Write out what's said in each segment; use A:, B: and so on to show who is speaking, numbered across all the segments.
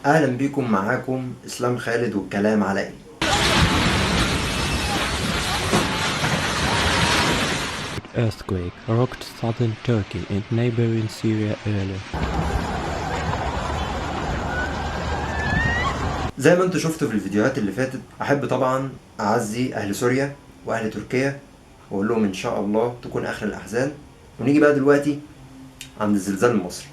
A: اهلا بيكم، معاكم اسلام خالد والكلام على ايه.
B: Earthquake rocked southern Turkey and neighboring Syria earlier.
A: زي ما انتوا شفتوا في الفيديوهات اللي فاتت، احب طبعا اعزي اهل سوريا واهل تركيا واقول لهم ان شاء الله تكون اخر الاحزان. ونيجي بقى دلوقتي عند الزلزال المصري.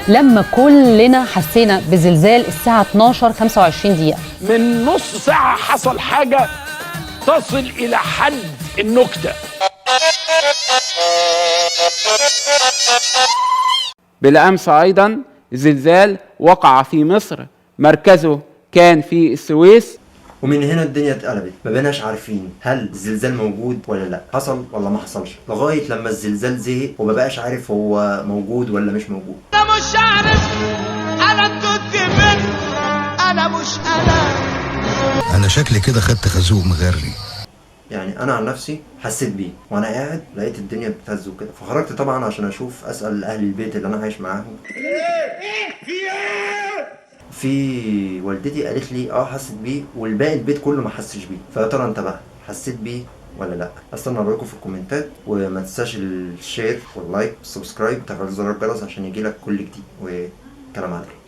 C: لما كلنا حسينا بزلزال الساعة 12 25 دقيقة،
D: من نص ساعة حصل حاجة تصل إلى حد النكتة.
E: بالأمس أيضا زلزال وقع في مصر، مركزه كان في السويس.
A: ومن هنا الدنيا اتقلبت، ما بقيناش عارفين هل الزلزال موجود ولا لا، حصل ولا ما حصلش، لغايه لما الزلزال زهق وما بقاش عارف هو موجود ولا مش موجود.
F: انا مش عارف انا كنت فين، انا مش
G: انا شكلي كده خدت خازوق مغري.
A: يعني انا عن نفسي حسيت بيه وانا قاعد، لقيت الدنيا بتهز وكده، فخرجت طبعا عشان اشوف، اسال اهل البيت اللي انا عايش معاهم. في والدتي قالت لي حسيت بيه، والباقي البيت كله ما حسش بيه. فيا ترى انت بقى حسيت بيه ولا لا؟ استنى رايكم في الكومنتات، وما تنساش الشير واللايك والسبسكرايب وتفعيل زر الجرس عشان يجيلك كل جديد. وكلام عليكم.